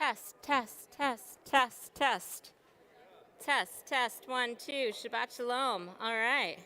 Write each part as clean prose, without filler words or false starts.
Test, test, test, test, test. Test, test, 1, 2. Shabbat Shalom. All right.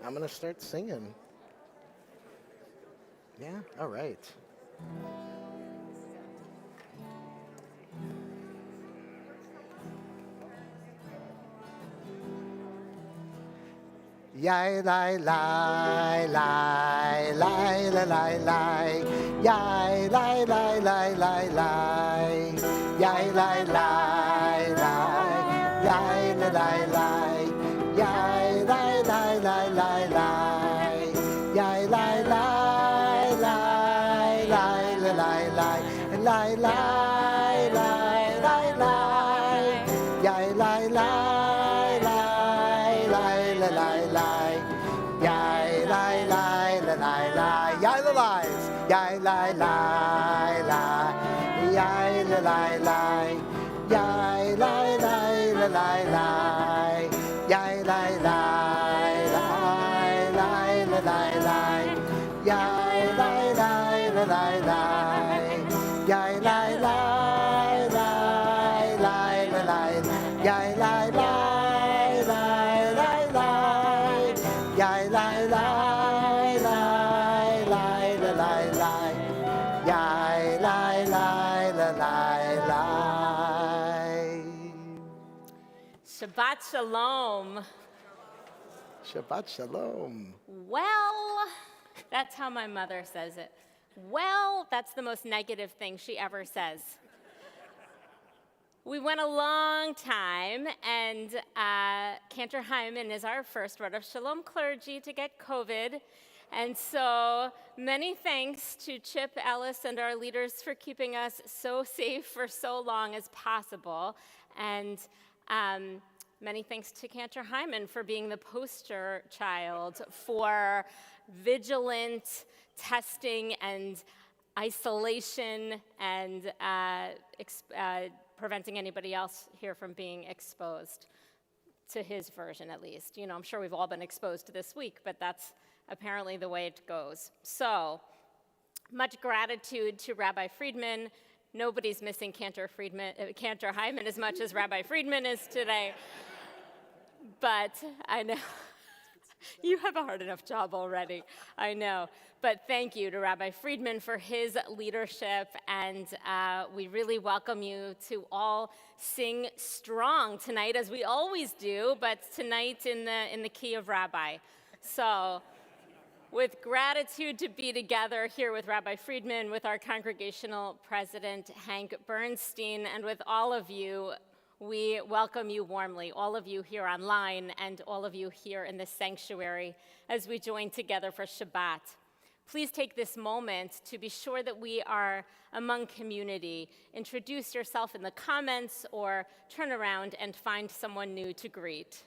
I'm going to start singing. Yeah, all right. Yai lai lai lai lai lai lai lai. Yai lai lai lai lai lai. Yai lai lai lai. Yai lai lai lai. Yai lai lai lai lai lai. Yai lai lai lai lai lai lai lai. Lai lai lai lai lai. Yai lai lai lai lai lai lai lai. Yai lai lai lai lai lai. Yai the lies. Yai lai lai lai. Yai lai lai lai. Yai lai lai lai lai lai. Yai lai lai lai lai lai lai lai. Yai lai lai lai lai lai. Yai lai lai lai lai lai lai. Yai lai lai lai lai lai. Yai lai lai lai lai lai lai lai. Yai lai lai lai lai lai. Shabbat Shalom. Shabbat Shalom. Well, that's how my mother says it. Well, that's the most negative thing she ever says. We went a long time, and Cantor Hyman is our first Rod of Shalom clergy to get COVID. And so many thanks to Chip Ellis and our leaders for keeping us so safe for so long as possible. And many thanks to Cantor Hyman for being the poster child for vigilant testing and isolation and preventing anybody else here from being exposed, to his version at least. You know, I'm sure we've all been exposed this week, but that's apparently the way it goes. So, much gratitude to Rabbi Friedman. Nobody's missing Cantor Hyman as much as Rabbi Friedman is today. But I know you have a hard enough job already, I know. But thank you to Rabbi Friedman for his leadership, and we really welcome you to all sing strong tonight, as we always do, but tonight in the key of Rabbi. So, with gratitude to be together here with Rabbi Friedman, with our congregational president, Hank Bernstein, and with all of you, we welcome you warmly, all of you here online and all of you here in the sanctuary as we join together for Shabbat. Please take this moment to be sure that we are among community. Introduce yourself in the comments or turn around and find someone new to greet.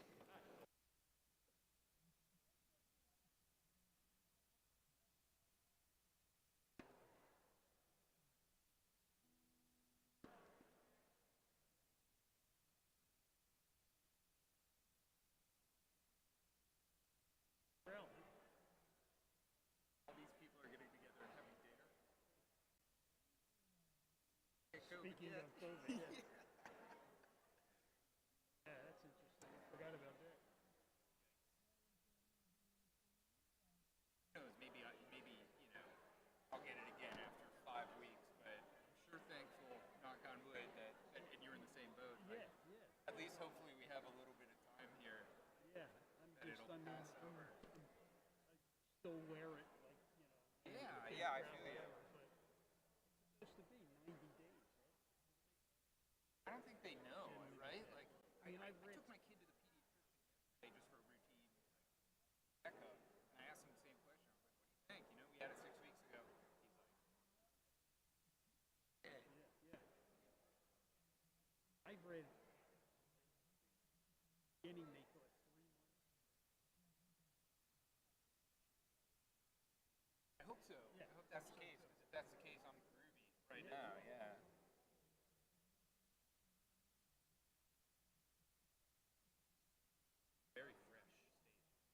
Speaking of COVID, yeah. Yeah, that's interesting. I forgot about that. Who knows, maybe I'll get it again after 5 weeks, but I'm sure thankful, knock on wood, that and you're in the same boat. Yeah, Right? yeah. At least hopefully we have a little bit of time here Yeah, that it'll pass over. I still wear it, like, Yeah, I feel you. but it's supposed to be 90 days, right? I don't think they know, right? Like, I mean, I I've read. took my kid to the pediatrician yesterday just for a routine checkup, and I asked him the same question. I was like, "What do you think? You know, we had it 6 weeks ago." He's like, Yeah. I've read. Beginning they thought 3 months. "I hope so. Yeah, I hope that's the case. Because if that's the case, I'm groovy right now." Yeah. Very fresh stage.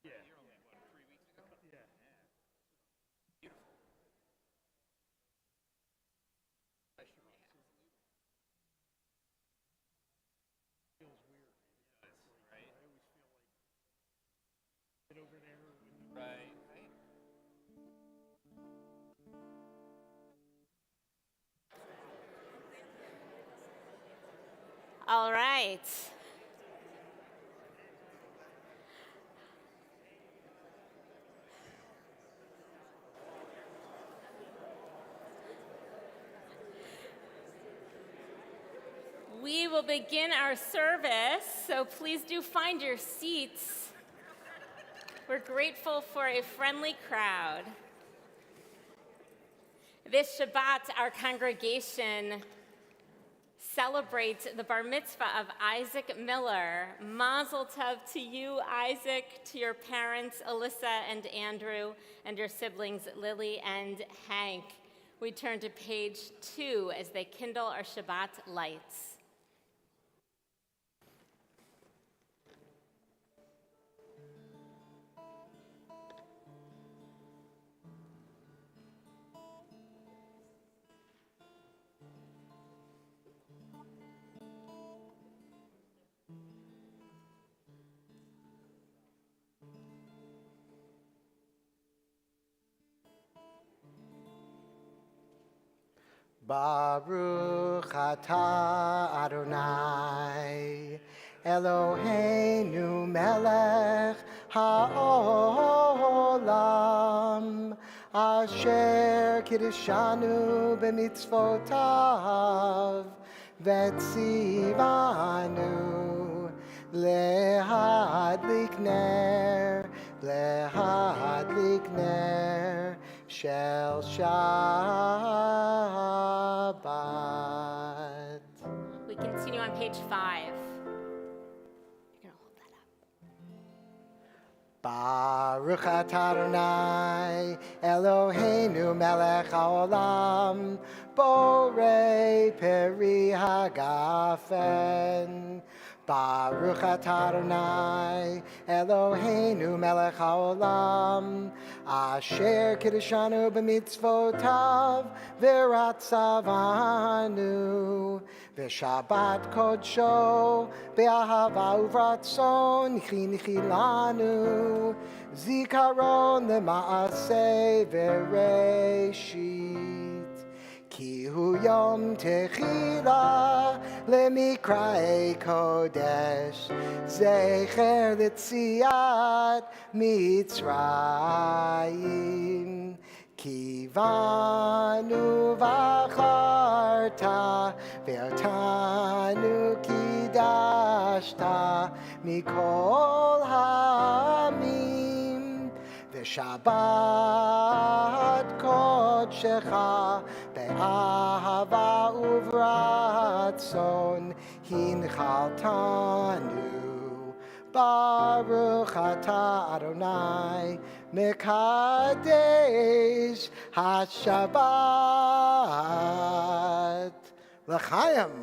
Yeah. You're only, what, 3 weeks ago? Yeah. Yeah. Beautiful. Bless you. Absolutely. Feels weird. It does, right? I always All right. We will begin our service, so please do find your seats. We're grateful for a friendly crowd. This Shabbat, our congregation celebrates the bar mitzvah of Isaac Miller. Mazel tov to you, Isaac, to your parents, Alyssa and Andrew, and your siblings, Lily and Hank. We turn to page 2 as they kindle our Shabbat lights. Baruch atah Adonai, Eloheinu melech haolam, asher kiddushanu b'mitzvotav, v'tzivanu lehadlik ner shel Shabbat. We continue on page 5. You're going to hold that up. Baruch atah Adonai, Eloheinu melech haolam, borei peri hagafen. Baruch atah Adonai, Eloheinu melech haolam, asher kiddushanu b'mitzvotav v'ratzavanu, v'shabbat kodsho be'ahava uvratzon nichi lanu, zikaron lema'aseh v'reshit. Ki hu yom techila lemikrae kodesh, zecher l'tziat Mitzrayim. Ki vanu v'acharta ve'otanu kidashta mikol ha'amim. V'shabbat kodshecha be'ahava uvratzon hinchaltanu. Baruch atah Adonai mekadesh haShabbat. L'chaim.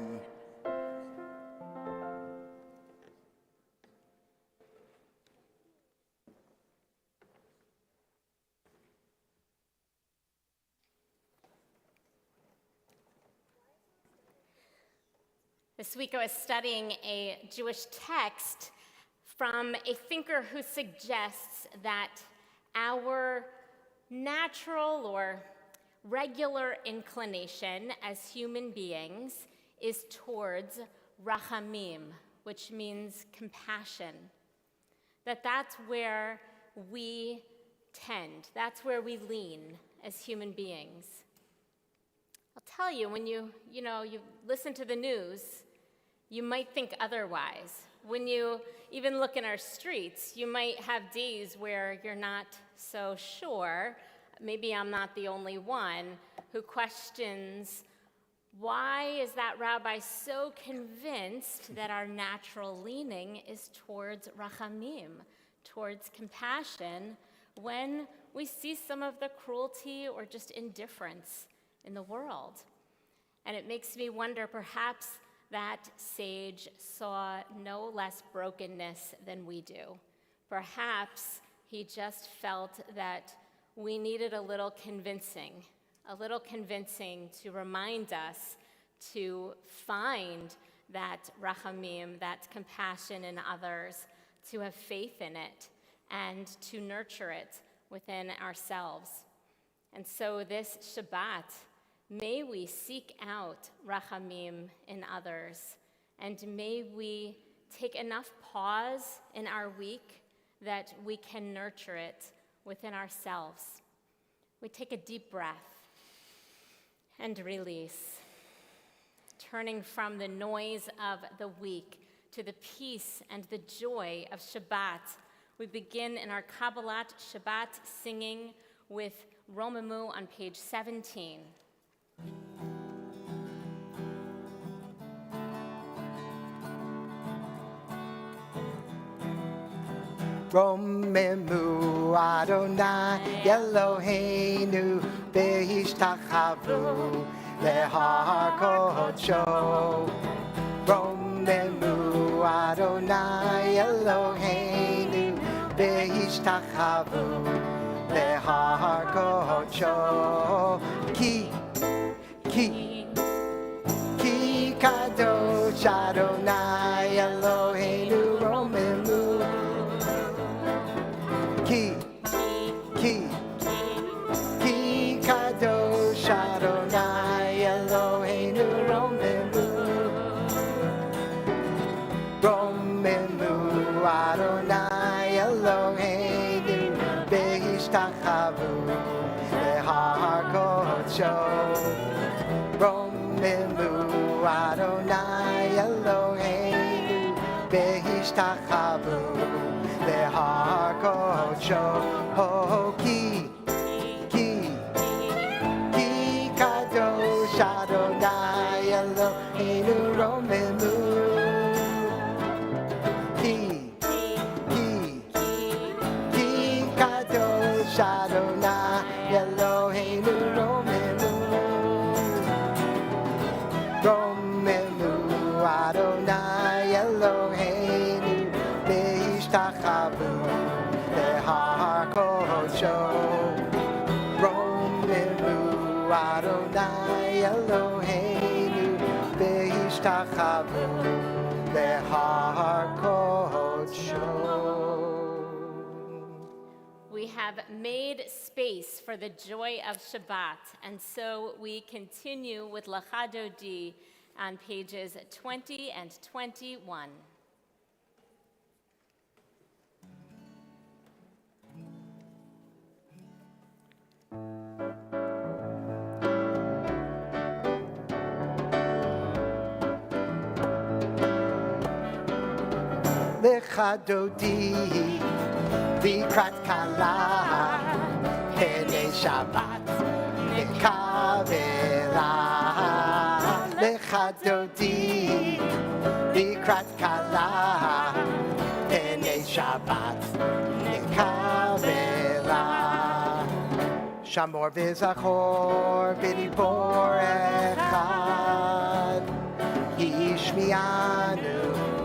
This week I was studying a Jewish text from a thinker who suggests that our natural or regular inclination as human beings is towards rachamim, which means compassion. That's where we tend, that's where we lean as human beings. I'll tell you, when you listen to the news, you might think otherwise. When you even look in our streets, you might have days where you're not so sure, maybe I'm not the only one, who questions, why is that rabbi so convinced that our natural leaning is towards rachamim, towards compassion, when we see some of the cruelty or just indifference in the world? And it makes me wonder, perhaps that sage saw no less brokenness than we do. Perhaps he just felt that we needed a little convincing to remind us to find that rachamim, that compassion in others, to have faith in it, and to nurture it within ourselves. And so this Shabbat, may we seek out rachamim in others. And may we take enough pause in our week that we can nurture it within ourselves. We take a deep breath and release, turning from the noise of the week to the peace and the joy of Shabbat. We begin in our Kabbalat Shabbat singing with Romamu on page 17. Romemu Adonai Eloheinu Beishtachavu Lehar Kodsho. Romemu Adonai Eloheinu Beishtachavu Lehar Kodsho. Ki Kadosh Adonai Eloheinu Romemu. Ki Kadosh Adonai Eloheinu Romemu. Romemu Adonai Eloheinu Beishtachavu Lehar Kodsho. Romemu Adonai Eloheinu Beishtachavu Lehar Kodsho. Ki Kadosh Adonai Eloheinu Romemu. Ki Kadosh Adonai Eloheinu Romemu. Romemu Adonai Eloheinu Beishtachavu Lehar Kodsho. Romemu Adonai Eloheinu Beishtachavu Lehar Kodsho. We have made space for the joy of Shabbat, and so we continue with Lecha Dodi on pages 20 and 21. Lecha Dodi Likrat Kala Pene Shabbat Nekavela. Lecha Dodi Likrat Kala Pene Shabbat Nekavela. Shamor v'zachor b'dibor echad Yishmianu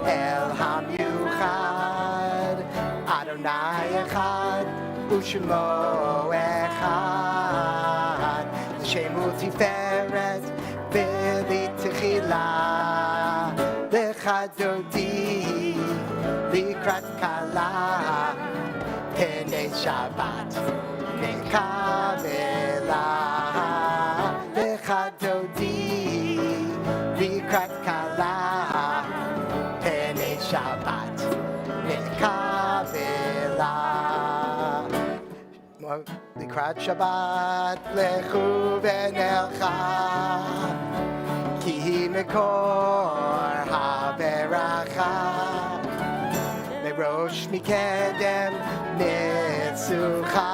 El Hamyuchad Adonai Echad U'Shemo Echad L'Shemu Tiferet V'Litechila. Lecha Dodi Likrat Kala Pene Shabbat Nekavela. Lecha Dodi Likrat Kala Pene Shabbat Nekavela. Likrat Shabbat Lechu V'Nelcha Ki Mekor HaBeracha Merosh Mikedem Mitzucha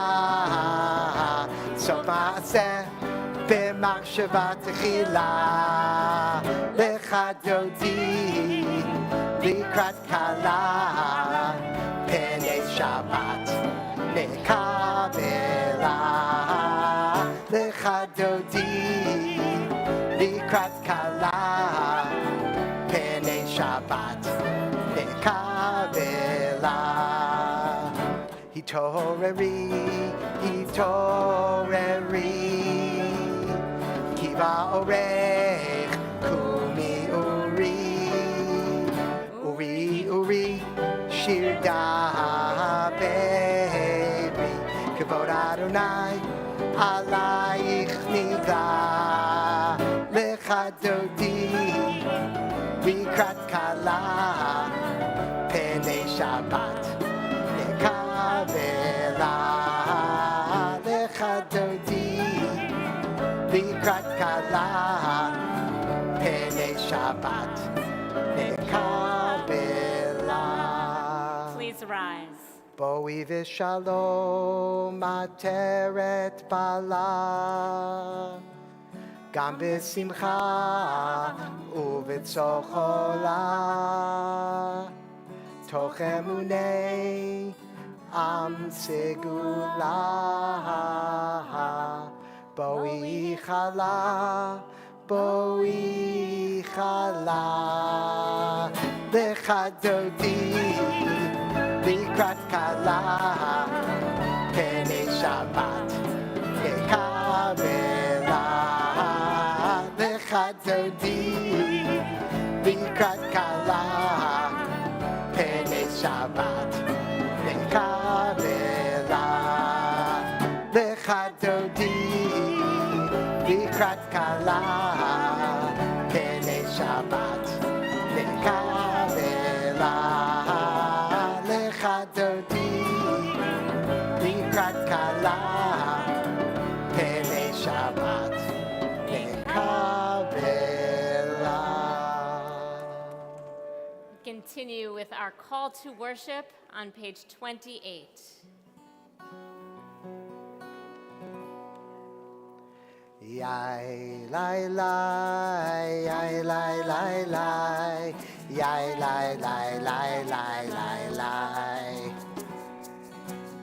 Sof Ma'aseh B'Machshava Techila. Lecha Dodi Likrat Kala Pene Shabbat Nekavela. Lecha Dodi Likrat Kala Pene Shabbat Nekavela. Hitoreri Kiva Orech Kumi Uri Shir Da Baby Kavod Adonai Alayich Nigla. Lecha Dodi לקראת כלה, פני שבת נקבלה. לך דודי, לקראת כלה, פני שבת נקבלה. Please rise. בואי ושלום עטרת בעלה, גם בשמחה ובצוך עולה, תוך אמוני עם סגולה. בואי חלה, בואי חלה, לך דודי, לקראת כלה, פני שבת נקבלה. לך דודי, לקראת כלה, פני שבת נקבלה. לך דודי, לקראת כלה, פני שבת נקבלה. לך דודי, לקראת כלה, פני שבת נקבלה. Continue with our call to worship on page 28. Yai lai lai, yai lai lai lai, yai lai lai lai lai lai lai.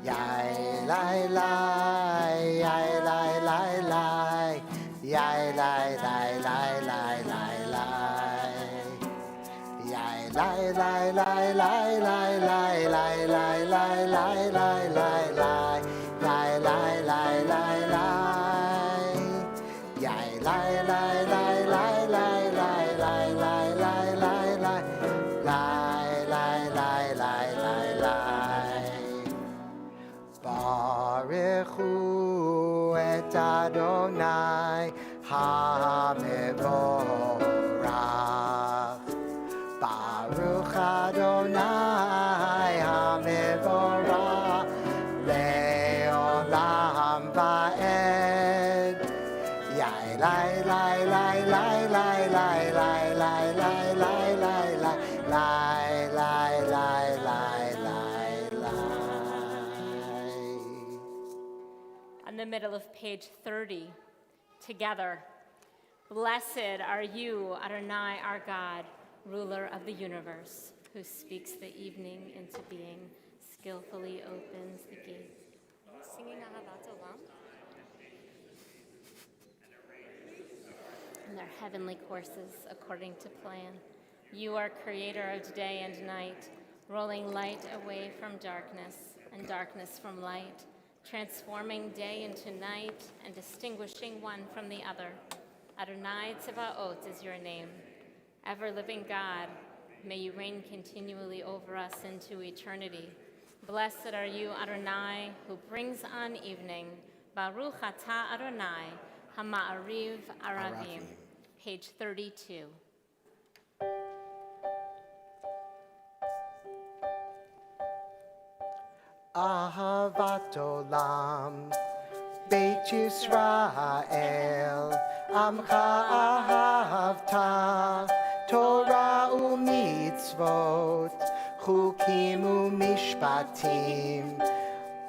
Yai lai lai, yai lai lai lai, yai lai lai lai lai lai lai. Yai lai lai lai lai lai lai lai lai lai lai lai lai lai. Lai lai lai lai lai. Yai lai lai lai lai lai lai lai lai lai lai lai. Lai lai lai lai lai lai. Baruchu et Adonai HaMevorach. Baruch Adonai HaMevorach le'olam va'ed. Yai lai lai lai lai lai lai lai lai lai lai lai lai lai lai lai lai lai lai. On the middle of page 30, together. Blessed are you, Adonai, our God, ruler of the universe, who speaks the evening into being, skillfully opens the gate. Singing Ahavat Olam. And their heavenly courses according to plan. You are creator of day and night, rolling light away from darkness and darkness from light, transforming day into night and distinguishing one from the other. Adonai Tzevaot is your name. Ever-living God, may you reign continually over us into eternity. Blessed are you, Adonai, who brings on evening. Baruch atah Adonai, Hama'ariv Aravim. Page 32. Ahavat Olam, Beit Yisrael, Amcha ahavta, Torah u'mitzvot, Chukim u'mishpatim,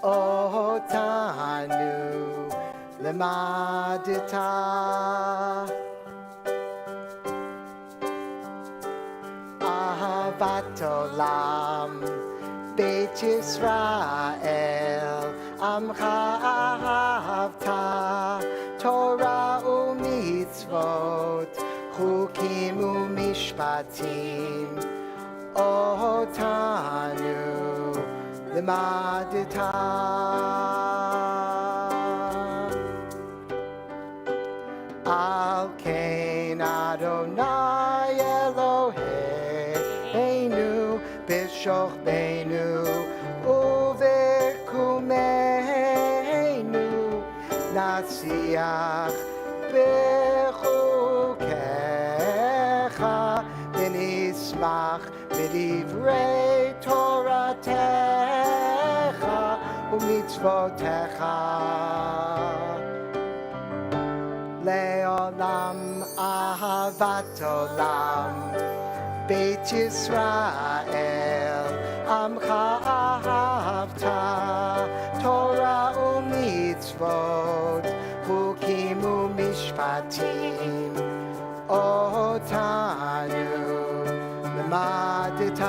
Otanu lemadita. Ahavat Olam, Beit Yisrael, Amcha ahavta, Torah u'mitzvot, Chukim u'mishpatim, Otanu lemadita. Al kein Adonai Eloheinu b'shoch beinu uve'kumeinu nasiach b'chukecha b'nis עמך בדברי תורתך ומצוותיך לעולם אהבת עולם בית ישראל עמך אהבת תורה ומצוות חוקים ומשפטים אותנו למדת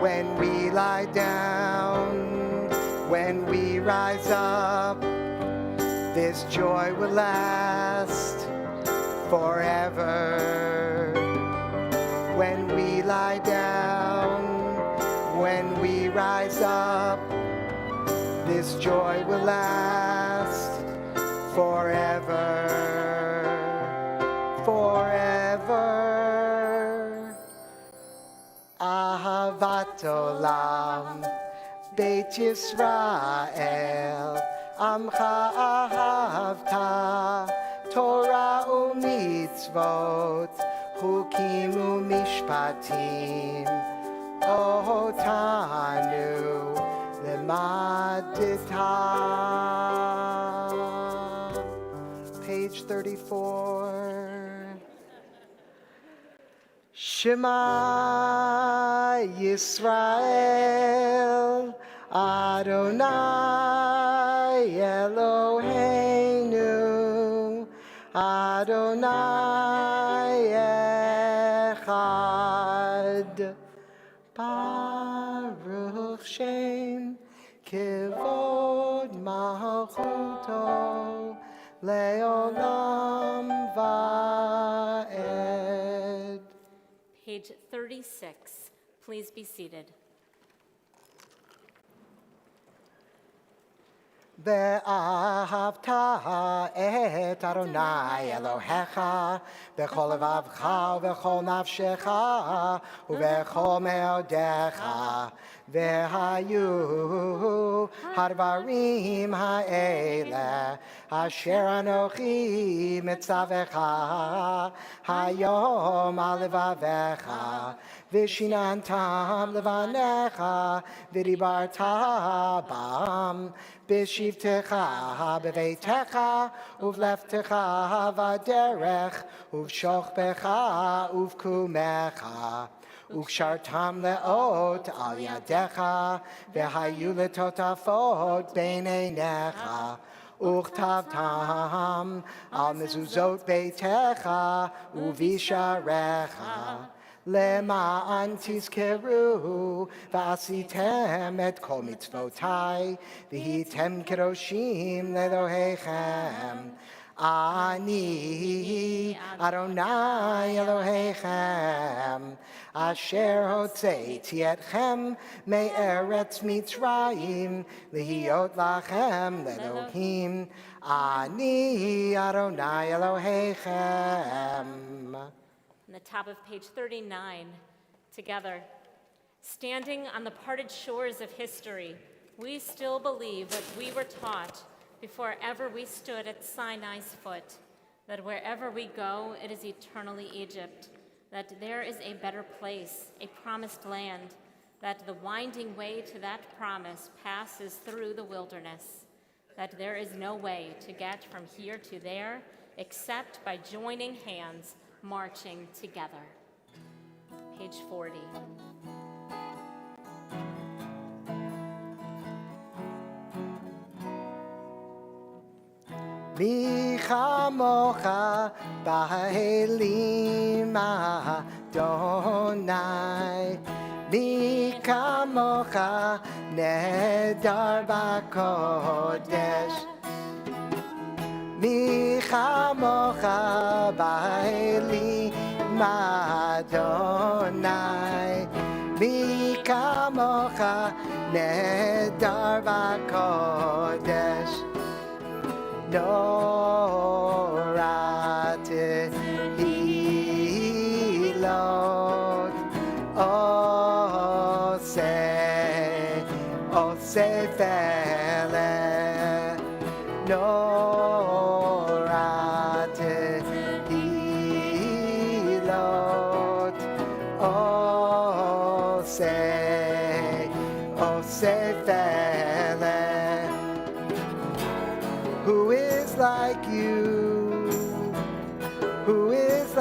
when we lie down when we rise up this joy will last forever when we lie down when we rise up this joy will last forever forever אהבת עולם בית ישראל עמך אהבת תורה ומצוות חוקים ומשפטים אותנו למדת page 34 Shema Yisrael Adonai Eloheinu Adonai Echad Baruch Shem Kivod Malchuto Leolam Va'ed. Page 36. Please be seated. ואהבת את אדוני אלוהיך בכל לבבך ובכל נפשך ובכל מאודיך והיו הדברים האלה אשר אנוכי מצווך היום על לבביך ושיננתם לבניך ודיברת בם בשבתך בביתך ובלכתך בדרך ובשוכבך ובקומך וקשרתם לאות על ידיך והיו לטוטפות בין עיניך וכתבתם על מזוזות ביתך ובשעריך למען תזכרו ועשיתם את כל מצוותיי והייתם קדושים לאלוהיכם אני אדוני אלוהיכם אשר הוצאתי אתכם מארץ מצרים להיות לכם לאלוהים אני אדוני אלוהיכם. On the top of page 39, together. Standing on the parted shores of history, we still believe what we were taught before ever we stood at Sinai's foot, that wherever we go, it is eternally Egypt, that there is a better place, a promised land, that the winding way to that promise passes through the wilderness, that there is no way to get from here to there except by joining hands, marching together. Page 40. מי כמוך באלים אדוני מי כמוך נהדר בקודש מי כמוך באלים אדוני מי כמוך נהדר בקודש נורא תהילות עושה פלא נורא תהילות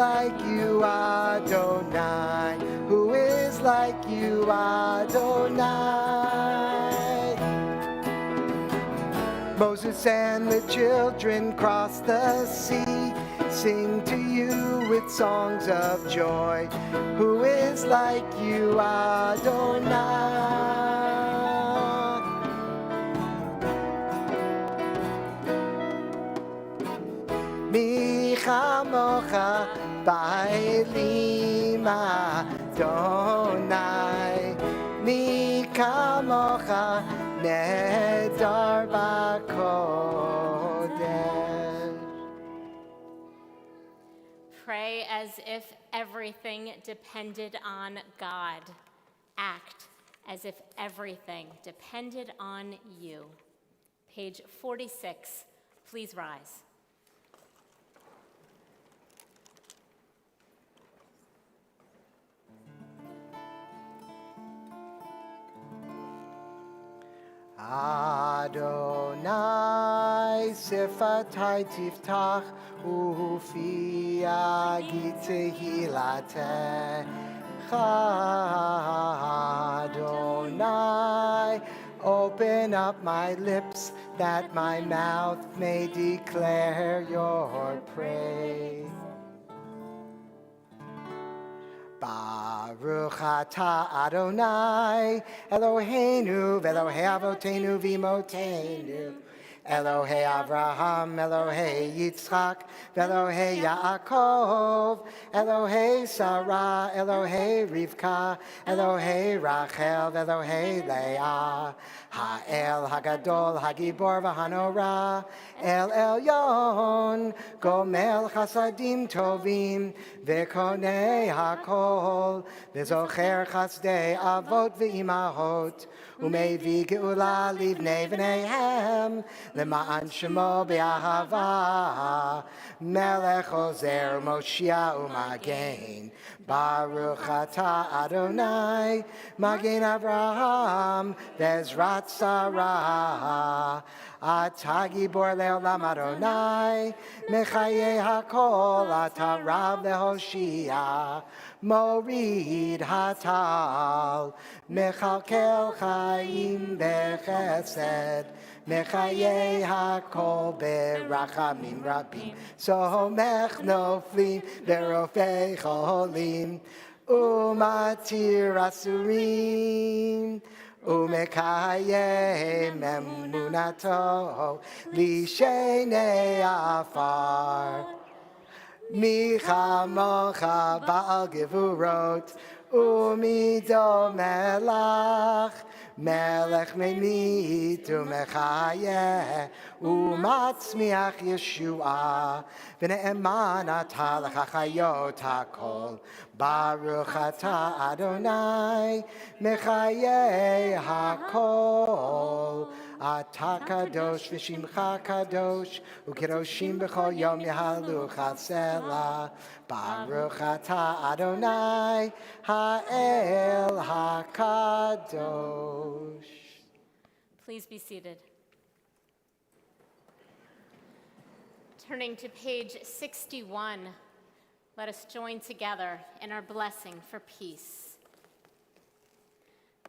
like you, Adonai? Who is like you, Adonai? Moses and the children crossed the sea, sing to you with songs of joy. Who is like you, Adonai? Mi chamocha ba'elim Adonai. Mi kamocha nedar b'kodesh. Pray as if everything depended on God. Act as if everything depended on you. Page 46. Please rise. Adonai sifatai tiftach ufi yagid tehilatecha. Adonai, open up my lips that my mouth may declare your praise. Baruch atah Adonai, Eloheinu v'Elohei Avotenu v'Imotenu, Elohei Avraham, Elohei Yitzchak, v'Elohei Yaakov, Elohei Sarah, Elohei Rivka, Elohei Rachel, v'Elohei Leah, Ha'el Hagadol, Hagibor v'Hanora, El Elyon, Gomel Chasadim Tovim, v'Konei Hakol, v'Zocher Chasdei Avot v'Imahot, Umevi Geula Livnei V'neihem, L'ma'an Shemo B'Ahava, Melech Ozer Moshia U'Magen, Baruch Atah Adonai, Magen Avraham, V'Ezrat Sarah, Atah Gibor Le'olam Adonai, Mechayei Hakol, Atah Rav Lehoshia, Morid Hatal, Mechalkel Chaim Bechesed, Mechayei Hakol Berachamim Rabim, Somech Noflim Berofei Cholim, Umatir Asurim, Umekayem Emunato, Lishenei Afar. Micha mocha ba'al gevurot, umido melach, melech memit umechayeh, umatzmiach Yeshua, v'ne'eman atah l'chachayot hakol, Baruch atah Adonai, mechayeh hakol. Atah kadosh v'shimcha kadosh, u'kedoshim b'chol yom yahalu chasela. Baruch atah Adonai, ha'el hakadosh. Please be seated. Turning to page 61, let us join together in our blessing for peace.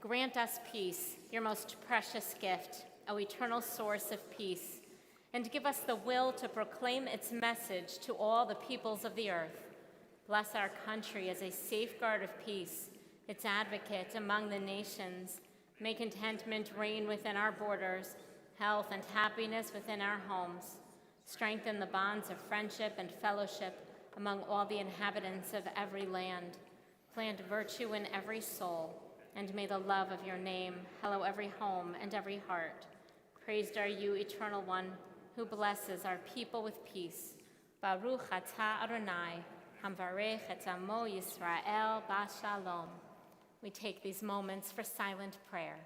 Grant us peace, your most precious gift, O eternal source of peace, and give us the will to proclaim its message to all the peoples of the earth. Bless our country as a safeguard of peace, its advocate among the nations. May contentment reign within our borders, health and happiness within our homes. Strengthen the bonds of friendship and fellowship among all the inhabitants of every land. Plant virtue in every soul, and may the love of your name hallow every home and every heart. Praised are you, Eternal One, who blesses our people with peace. Baruch atah Adonai, hamvarech et amo Yisrael b'shalom. We take these moments for silent prayer.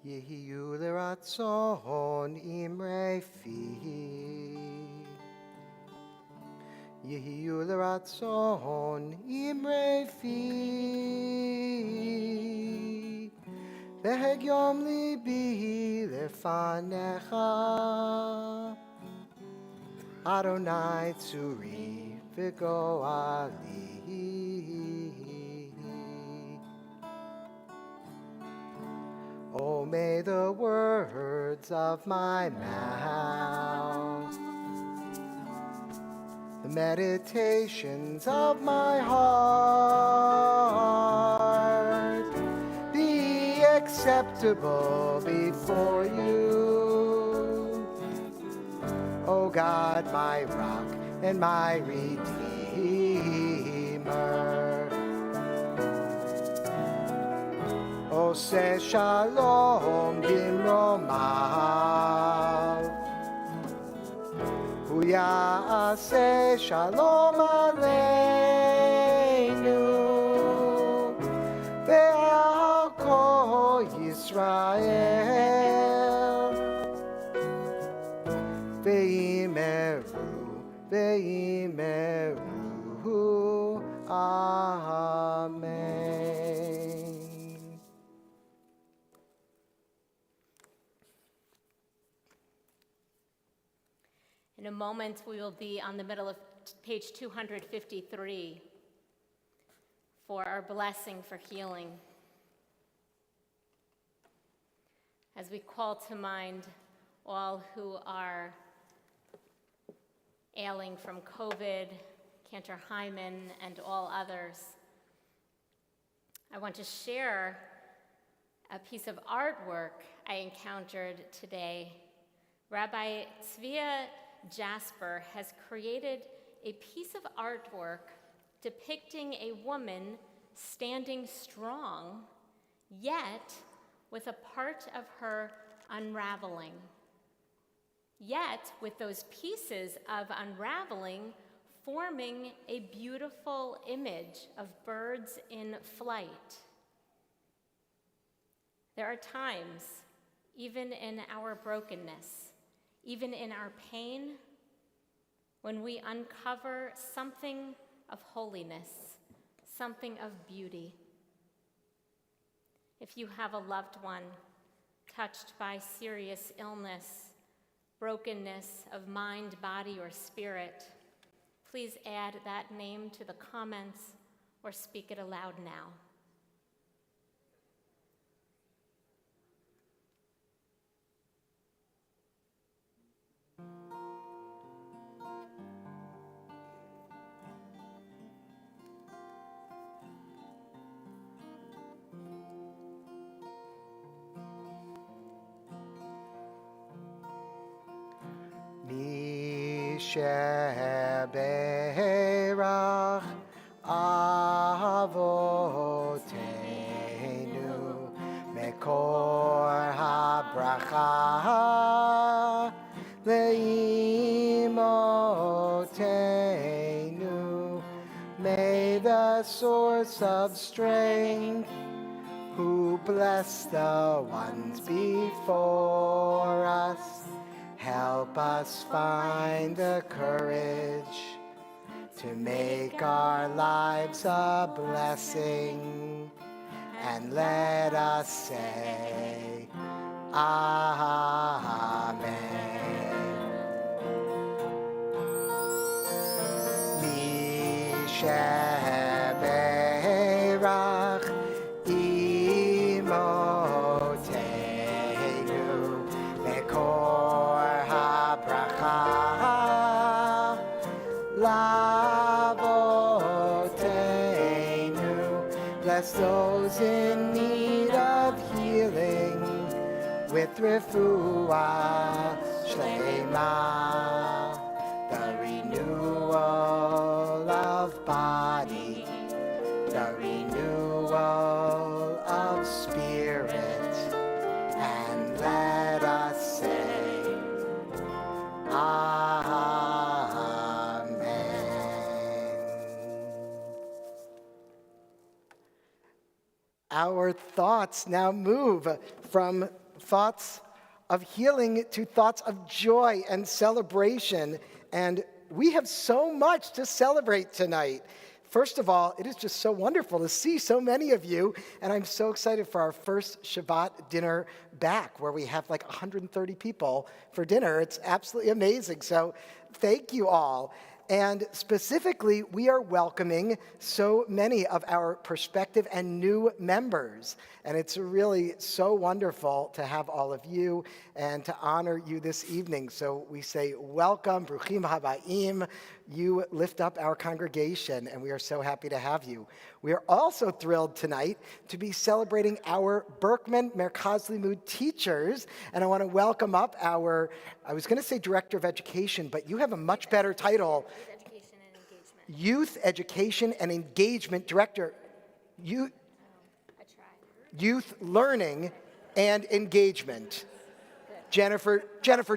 יהיו לרצון אמרי פי. יהיו לרצון אמרי פי. והגיום ליבי לפניך. אדוני צורי וגואלי. Oh, may the words of my mouth, the meditations of my heart be acceptable before you. O God, my rock and my redeemer. Oseh shalom bimromav, hu ya'aseh shalom aleinu, ve'al kol Yisrael, ve'imeru, amen. In a moment, we will be on the middle of page 253 for our blessing for healing. As we call to mind all who are ailing from COVID, Cantor Hyman, and all others, I want to share a piece of artwork I encountered today. Rabbi Tzvia Jasper has created a piece of artwork depicting a woman standing strong, yet with a part of her unraveling. Yet with those pieces of unraveling forming a beautiful image of birds in flight. There are times, even in our brokenness, even in our pain, when we uncover something of holiness, something of beauty. If you have a loved one touched by serious illness, brokenness of mind, body, or spirit, please add that name to the comments or speak it aloud now. Sheberach avoteinu mekor habracha leimotenu. May the source of strength, who bless the ones before us, help us find the courage to make our lives a blessing, and let us say, Amen. Misheberach imotenu mekor habracha lavotenu. Bless those in need of healing with refuah shlema, the renewal of body, the renewal of spirit, and let us say, Amen. Our thoughts now move from thoughts of healing to thoughts of joy and celebration. And we have so much to celebrate tonight. First of all, it is just so wonderful to see so many of you, and I'm so excited for our first Shabbat dinner back, where we have like 130 people for dinner. It's absolutely amazing, so thank you all. And specifically, we are welcoming so many of our prospective and new members. And it's really so wonderful to have all of you and to honor you this evening. So we say, welcome, Bruchim Habayim. You lift up our congregation, and we are so happy to have you. We are also thrilled tonight to be celebrating our Berkman Merkaz Limud teachers. And I want to welcome up our, I was going to say Director of Education, but you have a much better title. Youth Education and Engagement Director. Youth Learning and Engagement. Jennifer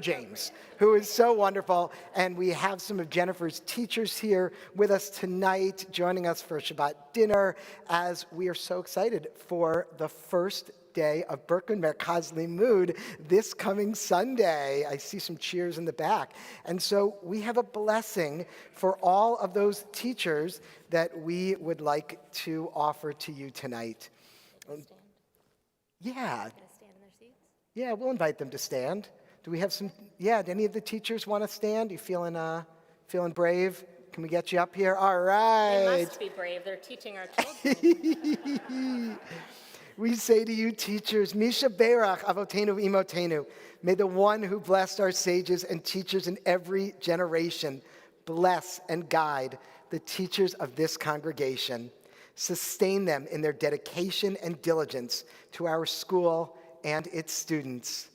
James, who is so wonderful. And we have some of Jennifer's teachers here with us tonight, joining us for Shabbat dinner, as we are so excited for the first day of Berkman Merkaz Limud this coming Sunday. I see some cheers in the back. And so we have a blessing for all of those teachers that we would like to offer to you tonight. Yeah. Yeah, we'll invite them to stand. Do we have some, do any of the teachers want to stand? You feeling brave? Can we get you up here? All right. They must be brave. They're teaching our children. We say to you, teachers, Misha Berach Avotenu Imotenu. May the one who blessed our sages and teachers in every generation bless and guide the teachers of this congregation. Sustain them in their dedication and diligence to our school and its students.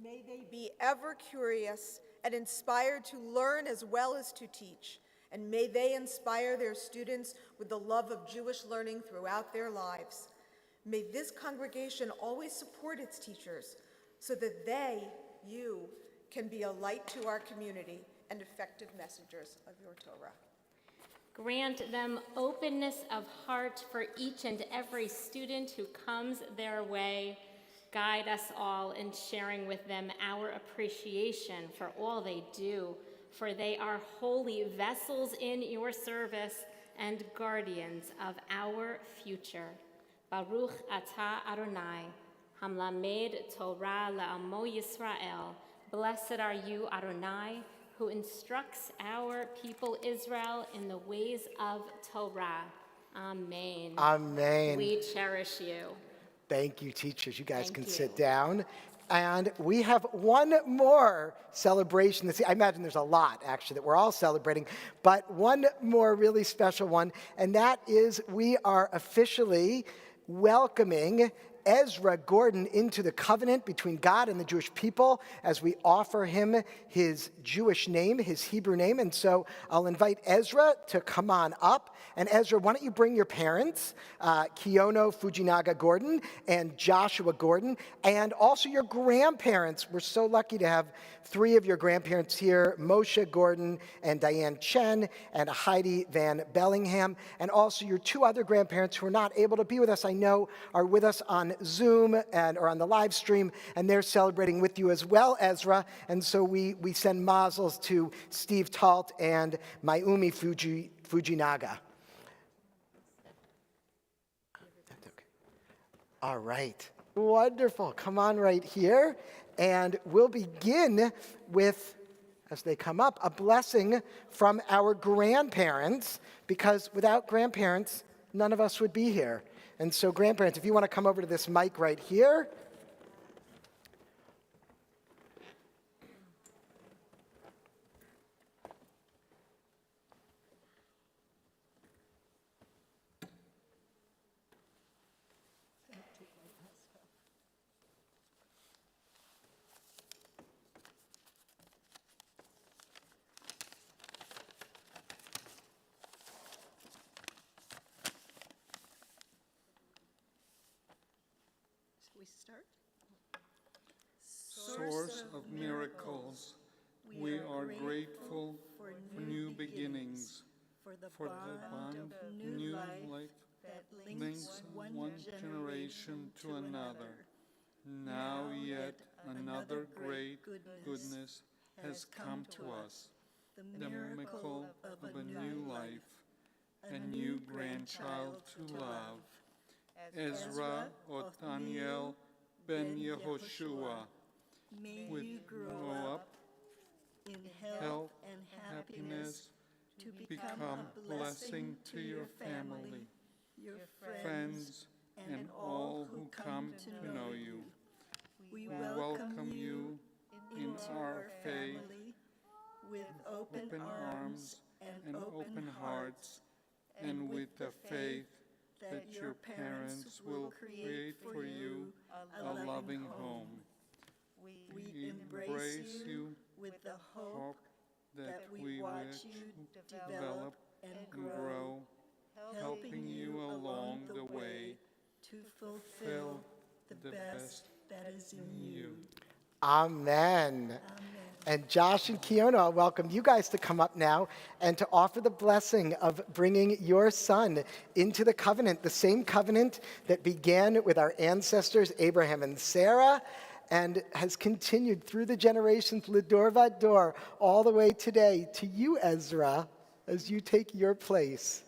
May they be ever curious and inspired to learn as well as to teach. And may they inspire their students with the love of Jewish learning throughout their lives. May this congregation always support its teachers so that they, you, can be a light to our community and effective messengers of your Torah. Grant them openness of heart for each and every student who comes their way. Guide us all in sharing with them our appreciation for all they do, for they are holy vessels in your service and guardians of our future. Baruch atah Adonai, hamlamed Torah la'amo Yisrael. Blessed are you, Adonai, who instructs our people Israel in the ways of Torah. Amen. Amen. We cherish you. Thank you, teachers. You guys can you. sit down. And we have one more celebration this I imagine there's a lot, actually, that we're all celebrating, but one more really special one, and that is we are officially welcoming Ezra Gordon into the covenant between God and the Jewish people as we offer him his Jewish name, his Hebrew name. And so I'll invite Ezra to come on up. And Ezra, why don't you bring your parents, Kiyono Fujinaga Gordon and Joshua Gordon, and also your grandparents. We're so lucky to have three of your grandparents here, Moshe Gordon and Diane Chen and Heidi Van Bellingham, and also your two other grandparents who are not able to be with us, I know, are with us on Zoom or on the live stream, and they're celebrating with you as well, Ezra. And so we send mazel to Steve Talt and Mayumi Fujinaga. All right, wonderful. Come on right here, and we'll begin with, as they come up, a blessing from our grandparents, because without grandparents, none of us would be here. And so grandparents, if you want to come over to this mic right here. We start? Source of miracles, we are grateful for new beginnings, for the bond of new life that links one generation to another. Now yet another great goodness has come to us, the miracle of a new life, a new grandchild to love. Ezra Othaniel ben Yehoshua, with grow up in health and happiness, to become a blessing to your family, your friends, and all who come to know you. We welcome you in our faith with open arms and open hearts, and with the faith that your parents will create for you a loving home. We embrace you with the hope that we watch you develop and grow, helping you along the way to fulfill the best that is in you. Amen. And Josh and Kiona, I welcome you guys to come up now and to offer the blessing of bringing your son into the covenant, the same covenant that began with our ancestors, Abraham and Sarah, and has continued through the generations, L'dor Vador, all the way today to you, Ezra, as you take your place.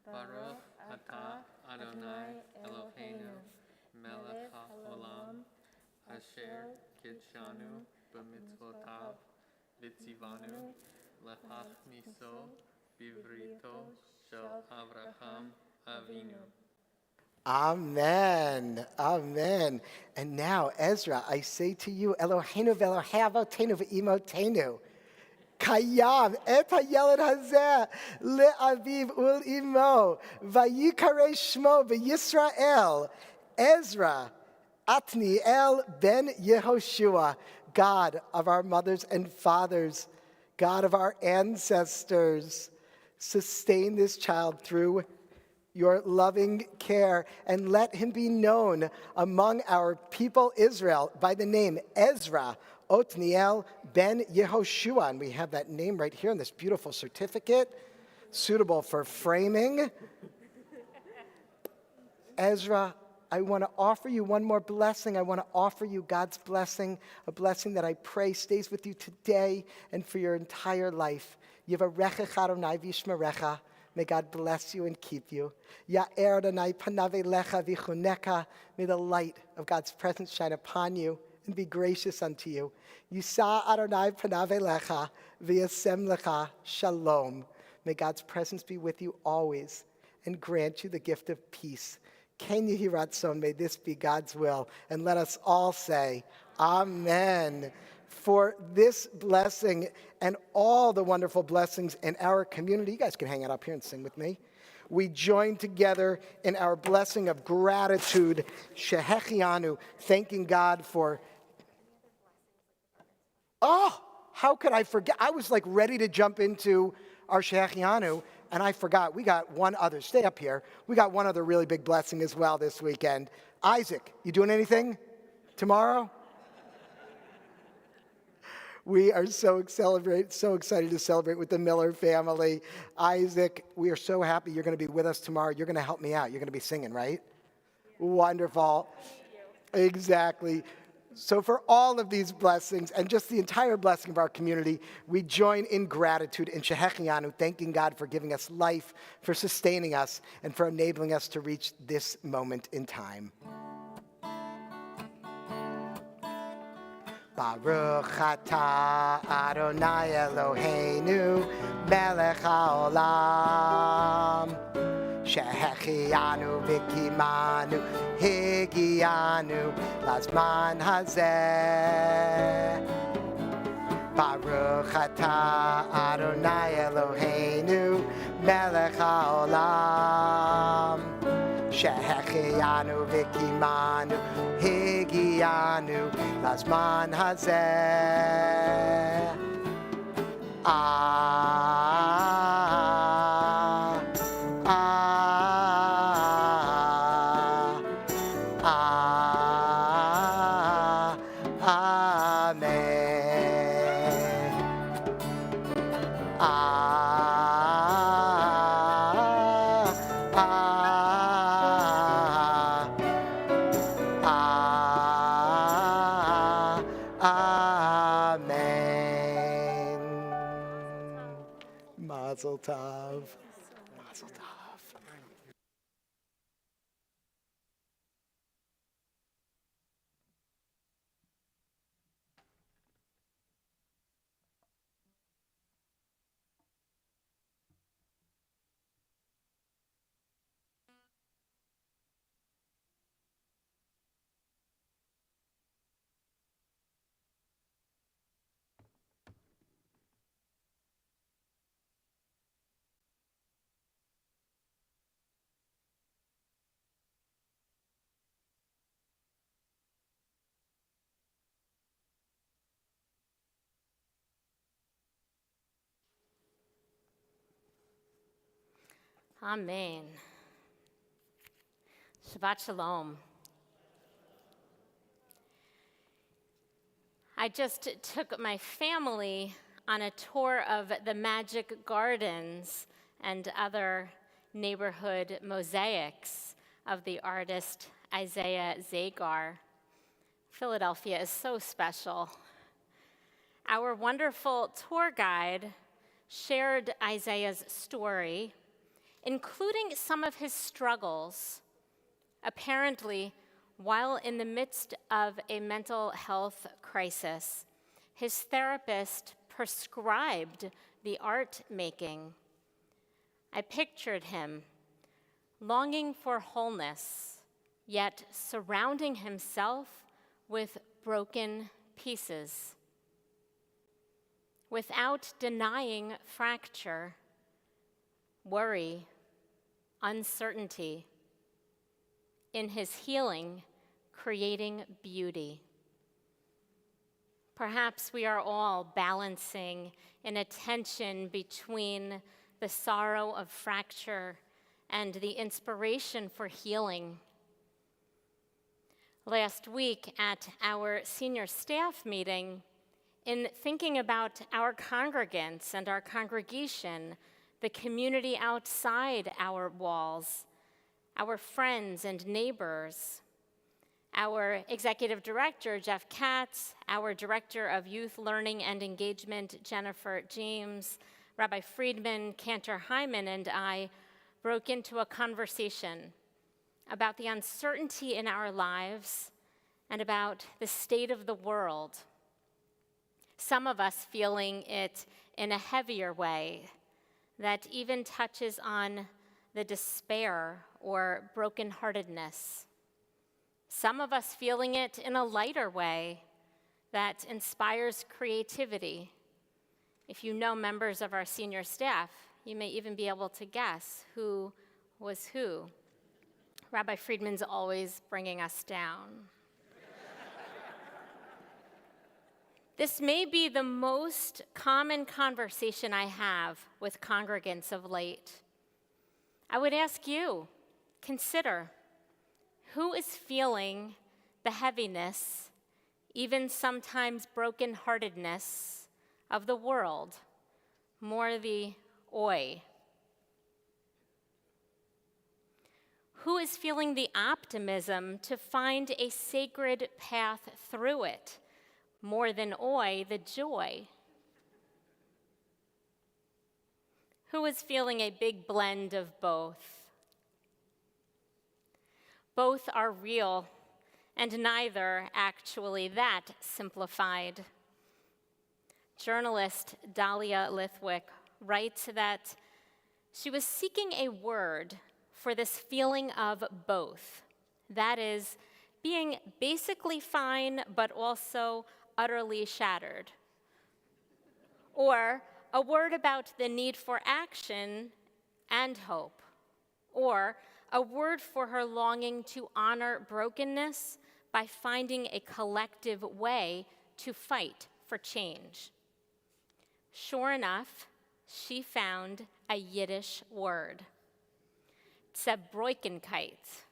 Baruch atah Adonai Eloheinu melech haolam asher kitshanu b'mitzvotav v'tzivanu l'hachniso b'vrito shel Avraham Avinu. Amen. Amen. And now, Ezra, I say to you, Eloheinu v'Elohei avotenu v'imotenu, Kayam et hayeled hazeh le'aviv ul'imo vayikare shmo v'Yisrael Ezra Atniel ben Yehoshua, God of our mothers and fathers, God of our ancestors. Sustain this child through your loving care, and let him be known among our people Israel by the name Ezra Othniel ben Yehoshua. And we have that name right here in this beautiful certificate, suitable for framing. Ezra, I want to offer you one more blessing. I want to offer you God's blessing, a blessing that I pray stays with you today and for your entire life. Yivarechecha Adonai v'yishmerecha. May God bless you and keep you. Ya'er Adonai panav elecha v'chuneka. May the light of God's presence shine upon you and be gracious unto you. Yisa Adonai panav elecha v'yasem lecha shalom. May God's presence be with you always and grant you the gift of peace. Ken yehi ratzon, may this be God's will. And let us all say, Amen. For this blessing and all the wonderful blessings in our community. You guys can hang out up here and sing with me. We join together in our blessing of gratitude, Shehechianu, thanking God for... Oh, how could I forget? I was like ready to jump into our Shehechianu, and I forgot. We got one other. Stay up here. We got one other really big blessing as well this weekend. Isaac, you doing anything tomorrow? We are so excited to celebrate with the Miller family. Isaac, we are so happy you're going to be with us tomorrow. You're going to help me out. You're going to be singing, right? Wonderful. Exactly. So for all of these blessings and just the entire blessing of our community, we join in gratitude in Shehechianu, thanking God for giving us life, for sustaining us, and for enabling us to reach this moment in time. Baruch atah Adonai Eloheinu melech haolam shehechianu v'kimanu higianu lazman hazeh. Baruch atah Adonai Eloheinu melech haolam shehechianu v'kimanu higianu lazman hazeh. Amen. Mazel tov. Mazel tov. Amen. Shabbat Shalom. I just took my family on a tour of the Magic Gardens and other neighborhood mosaics of the artist Isaiah Zagar. Philadelphia is so special. Our wonderful tour guide shared Isaiah's story, including some of his struggles. Apparently, while in the midst of a mental health crisis, his therapist prescribed the art making. I pictured him longing for wholeness, yet surrounding himself with broken pieces. Without denying fracture, worry, uncertainty, in his healing, creating beauty. Perhaps we are all balancing in a tension between the sorrow of fracture and the inspiration for healing. Last week at our senior staff meeting, in thinking about our congregants and our congregation, the community outside our walls, our friends and neighbors, our executive director, Jeff Katz, our director of youth learning and engagement, Jennifer James, Rabbi Friedman, Cantor Hyman, and I broke into a conversation about the uncertainty in our lives and about the state of the world. Some of us feeling it in a heavier way that even touches on the despair or brokenheartedness. Some of us feeling it in a lighter way that inspires creativity. If you know members of our senior staff, you may even be able to guess who was who. Rabbi Friedman's always bringing us down. This may be the most common conversation I have with congregants of late. I would ask you, consider, who is feeling the heaviness, even sometimes brokenheartedness of the world, more the oi? Who is feeling the optimism to find a sacred path through it, more than oi, the joy? Who is feeling a big blend of both? Both are real, and neither actually that simplified. Journalist Dahlia Lithwick writes that she was seeking a word for this feeling of both. That is, being basically fine, but also utterly shattered. Or a word about the need for action and hope. Or a word for her longing to honor brokenness by finding a collective way to fight for change. Sure enough, she found a Yiddish word, Zerbrochenkeit,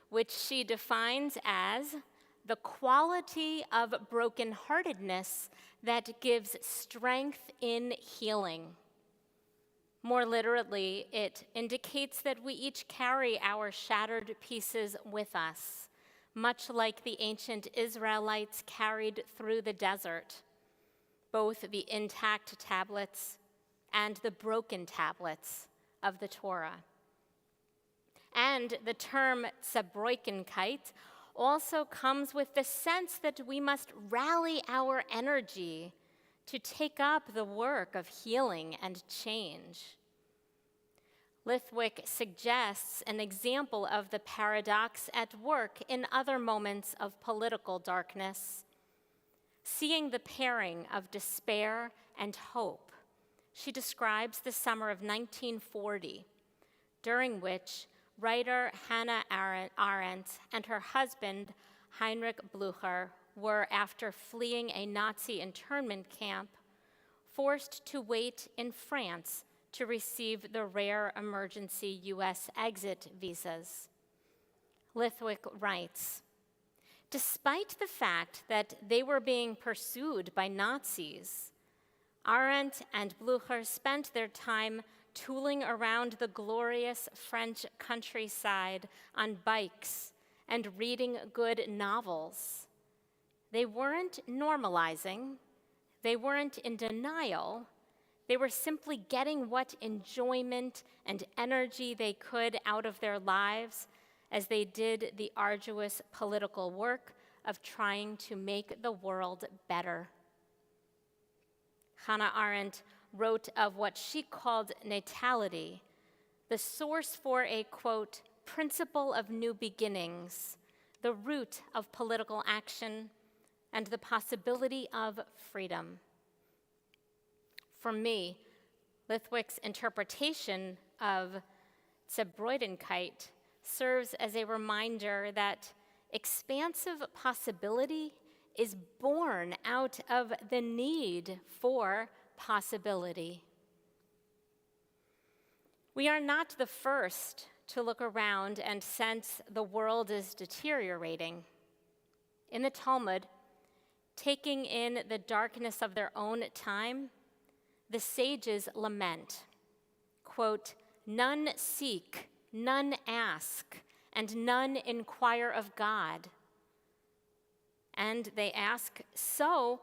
which she defines as the quality of brokenheartedness that gives strength in healing. More literally, it indicates that we each carry our shattered pieces with us, much like the ancient Israelites carried through the desert, both the intact tablets and the broken tablets of the Torah. And the term Zerbrochenkeit also comes with the sense that we must rally our energy to take up the work of healing and change. Lithwick suggests an example of the paradox at work in other moments of political darkness. Seeing the pairing of despair and hope, she describes the summer of 1940, during which writer Hannah Arendt and her husband Heinrich Blücher were, after fleeing a Nazi internment camp, forced to wait in France to receive the rare emergency U.S. exit visas. Lithwick writes, despite the fact that they were being pursued by Nazis, Arendt and Blücher spent their time tooling around the glorious French countryside on bikes and reading good novels. They weren't normalizing, they weren't in denial, they were simply getting what enjoyment and energy they could out of their lives as they did the arduous political work of trying to make the world better. Hannah Arendt wrote of what she called natality, the source for a, quote, principle of new beginnings, the root of political action, and the possibility of freedom. For me, Lithwick's interpretation of Zerbrochenkeit serves as a reminder that expansive possibility is born out of the need for possibility. We are not the first to look around and sense the world is deteriorating. In the Talmud, taking in the darkness of their own time, the sages lament, quote, none seek, none ask, and none inquire of God. And they ask, so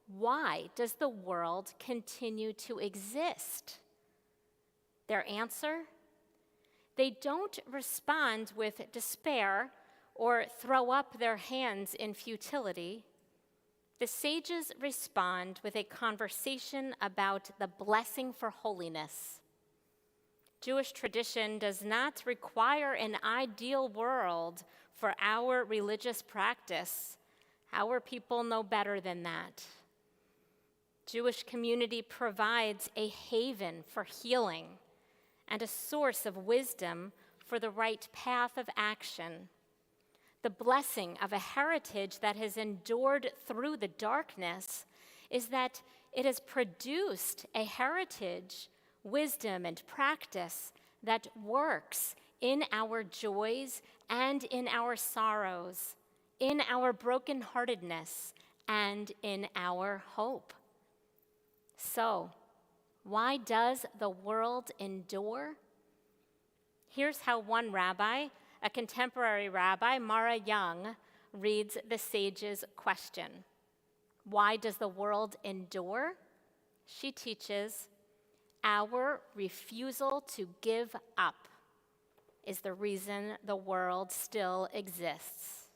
why does the world continue to exist? Their answer? They don't respond with despair or throw up their hands in futility. The sages respond with a conversation about the blessing for holiness. Jewish tradition does not require an ideal world for our religious practice. Our people know better than that. Jewish community provides a haven for healing and a source of wisdom for the right path of action. The blessing of a heritage that has endured through the darkness is that it has produced a heritage, wisdom, and practice that works in our joys and in our sorrows, in our brokenheartedness and in our hope. So, why does the world endure? Here's how one rabbi, a contemporary rabbi, Mara Young, reads the sage's question. Why does the world endure? She teaches, our refusal to give up is the reason the world still exists.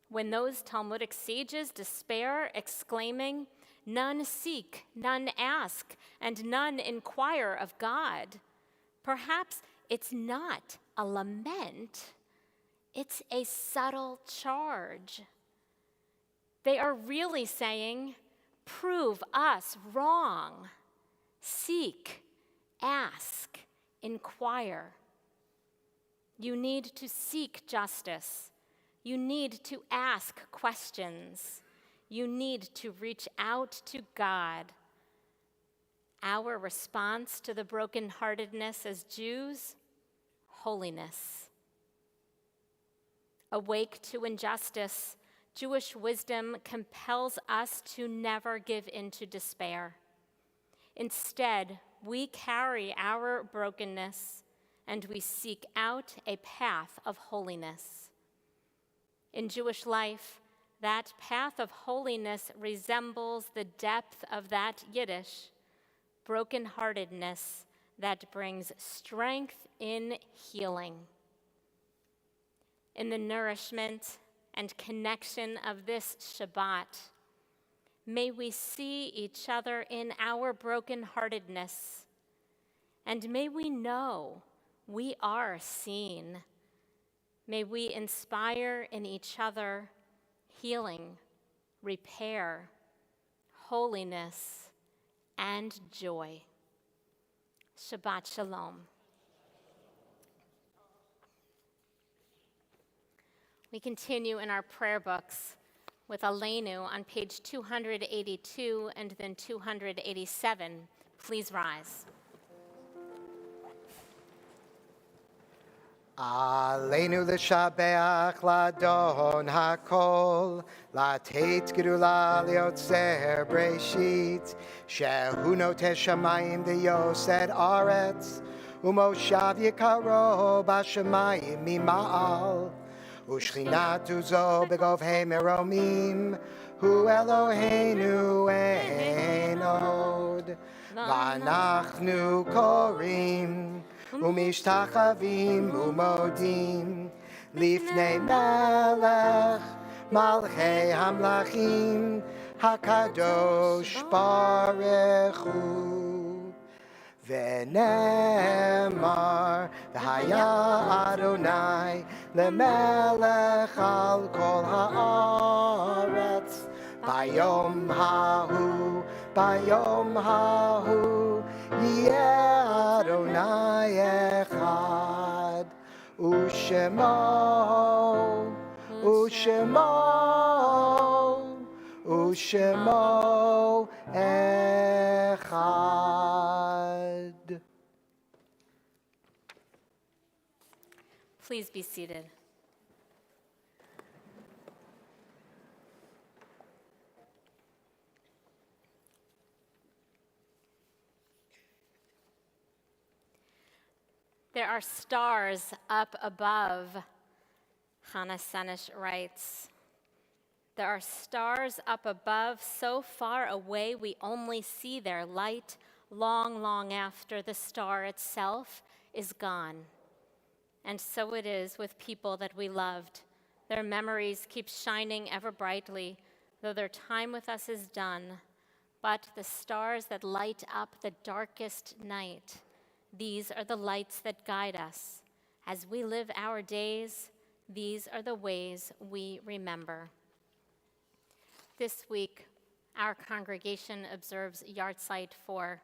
When those Talmudic sages despair, exclaiming, none seek, none ask, and none inquire of God, perhaps it's not a lament, it's a subtle charge. They are really saying, prove us wrong. Seek, ask, inquire. You need to seek justice. You need to ask questions. You need to reach out to God. Our response to the brokenheartedness as Jews, holiness. Awake to injustice, Jewish wisdom compels us to never give in to despair. Instead, we carry our brokenness and we seek out a path of holiness. In Jewish life, that path of holiness resembles the depth of that Yiddish, brokenheartedness that brings strength in healing. In the nourishment and connection of this Shabbat, may we see each other in our brokenheartedness, and may we know we are seen. May we inspire in each other healing, repair, holiness, and joy. Shabbat Shalom. We continue in our prayer books with Aleinu on page 282 and then 287. Please rise. Aleinu l'shabeach l'adon hakol, l'teit gedula liotzer breshit, shehu noteh shamayim v'yosed aretz, umoshav yikaro b'shamayim mima'al, ushchinatu zo begovhei meromim, hu Eloheinu ein od, v'anachnu korim, ומשתחווים ומודים לפני מלך מלכי המלכים הקדוש ברוך הוא ונאמר והיה אדוני למלך על כל הארץ ביום ההוא יהיה אדוני אחד ושמו אחד. Please be seated. There are stars up above, Hannah Senish writes. There are stars up above, so far away we only see their light long, long after the star itself is gone. And so it is with people that we loved. Their memories keep shining ever brightly, though their time with us is done. But the stars that light up the darkest night, these are the lights that guide us. As we live our days, these are the ways we remember. This week, our congregation observes yahrzeit for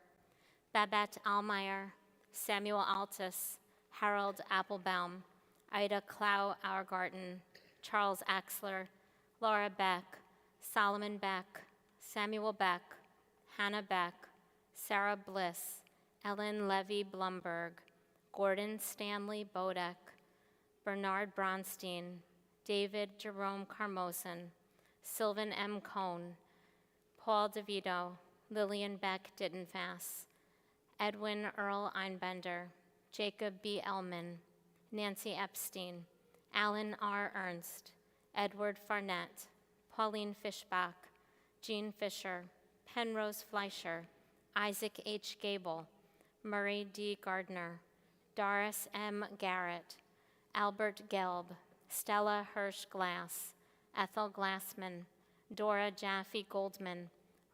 Babette Allmeyer, Samuel Altus, Harold Applebaum, Ida Clow-Auergarten, Charles Axler, Laura Beck, Solomon Beck, Samuel Beck, Hannah Beck, Sarah Bliss, Ellen Levy Blumberg, Gordon Stanley Bodek, Bernard Bronstein, David Jerome Carmosen, Sylvan M. Cohn, Paul DeVito, Lillian Beck Dittenfass, Edwin Earl Einbender, Jacob B. Ellman, Nancy Epstein, Alan R. Ernst, Edward Farnett, Pauline Fishbach, Jean Fisher, Penrose Fleischer, Isaac H. Gable, Murray D. Gardner, Doris M. Garrett, Albert Gelb, Stella Hirsch Glass, Ethel Glassman, Dora Jaffe Goldman,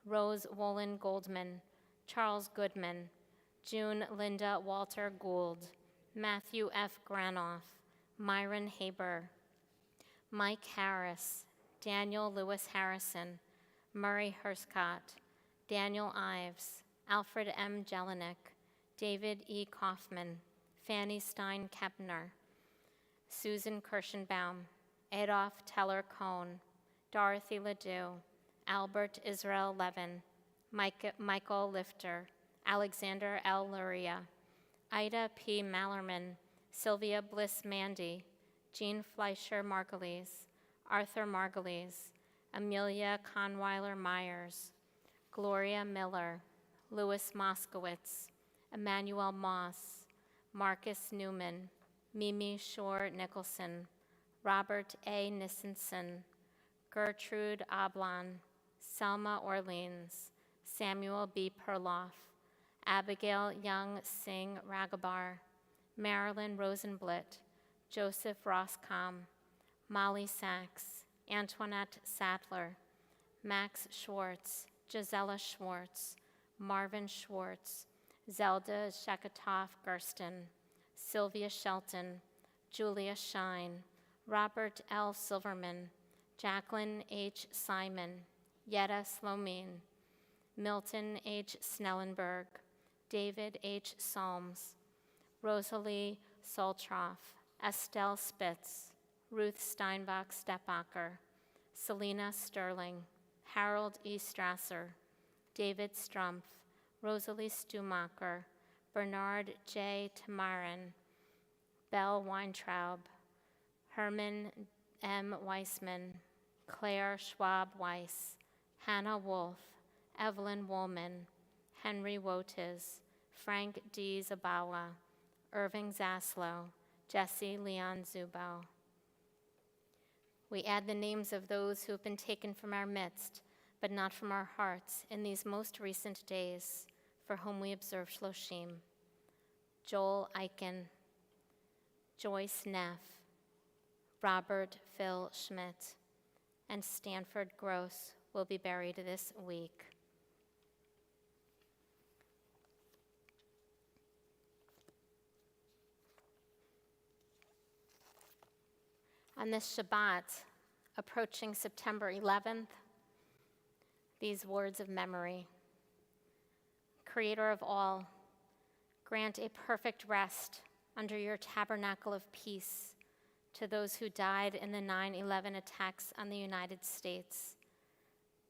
Rose Wolin Goldman, Charles Goodman, June Linda Walter Gould, Matthew F. Granoff, Myron Haber, Mike Harris, Daniel Lewis Harrison, Murray Herscott, Daniel Ives, Alfred M. Jelinek, David E. Kaufman, Fanny Stein Kepner, Susan Kirschenbaum, Adolph Teller Cohn, Dorothy Ledoux, Albert Israel Levin, Michael Lifter, Alexander L. Luria, Ida P. Mallerman, Sylvia Bliss Mandy, Jean Fleischer Margulies, Arthur Margulies, Amelia Conweiler Myers, Gloria Miller, Louis Moskowitz, Emmanuel Moss, Marcus Newman, Mimi Shore Nicholson, Robert A. Nissenson, Gertrude Oblon, Selma Orleans, Samuel B. Perloff, Abigail Young Singh Ragabar, Marilyn Rosenblit, Joseph Roscom, Molly Sachs, Antoinette Sattler, Max Schwartz, Gisela Schwartz, Marvin Schwartz, Zelda Shakatoff Gersten, Sylvia Shelton, Julia Shine, Robert L. Silverman, Jacqueline H. Simon, Yetta Slomin, Milton H. Snellenberg, David H. Solms, Rosalie Soltroff, Estelle Spitz, Ruth Steinbach Stepbacher, Selena Sterling, Harold E. Strasser, David Strumpf, Rosalie Stumacher, Bernard J. Tamarin, Belle Weintraub, Herman M. Weissman, Claire Schwab Weiss, Hannah Wolf, Evelyn Woolman, Henry Wotis, Frank D. Zabawa, Irving Zaslow, Jesse Leon Zubow. We add the names of those who have been taken from our midst, but not from our hearts, in these most recent days, for whom we observe Shloshim. Joel Eichen, Joyce Neff, Robert Phil Schmidt, and Stanford Gross will be buried this week. On this Shabbat, approaching September 11th, these words of memory. Creator of all, grant a perfect rest under your tabernacle of peace to those who died in the 9/11 attacks on the United States.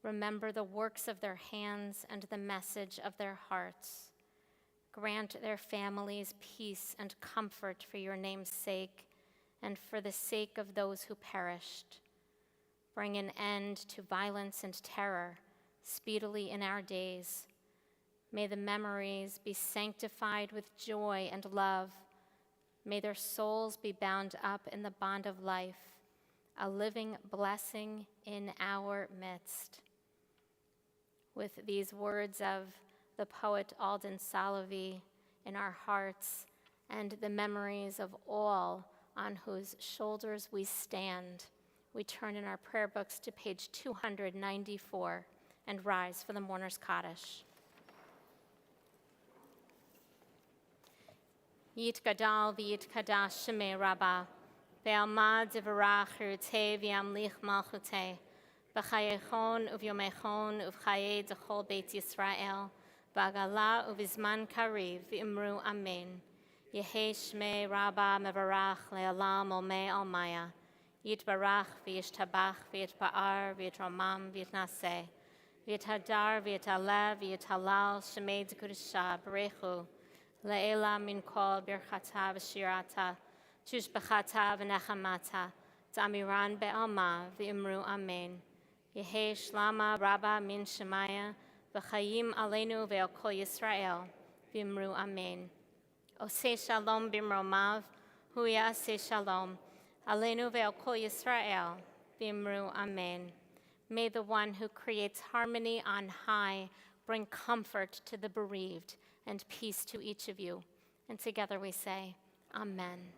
Remember the works of their hands and the message of their hearts. Grant their families peace and comfort for your name's sake and for the sake of those who perished. Bring an end to violence and terror speedily in our days. May the memories be sanctified with joy and love. May their souls be bound up in the bond of life, a living blessing in our midst. With these words of the poet Alden Salavi in our hearts and the memories of all on whose shoulders we stand, we turn in our prayer books to page 294 and rise for the mourner's Kaddish. Yit gadal v'yit kadash shemei rabbah, ve'almad zivarach hirutei v'yamlich malchutei, b'chayechon uvyomechon uv'chayei d'chol beit Yisrael, b'agala uv'zman kariv v'imru amen. Yehei shmei rabbah mevarach le'alam olmei almaya, yitbarach v'yishtabach v'yitpa'ar v'yitromam v'yitnaseh, v'yithadar v'yitalev v'yitalal shemei d'kudusha b'rechu, Le'ela min kol birchata v'shirata, tushbechata v'nechamata, t'amiran be'alma v'imru amen. Yehei shlama rabba min shemaya, v'chayim aleinu ve'al kol Yisrael, v'imru amen. Oseh shalom bimromav, hu ya'aseh shalom, aleinu ve'al kol Yisrael, v'imru amen. May the one who creates harmony on high bring comfort to the bereaved and peace to each of you. And together we say, Amen.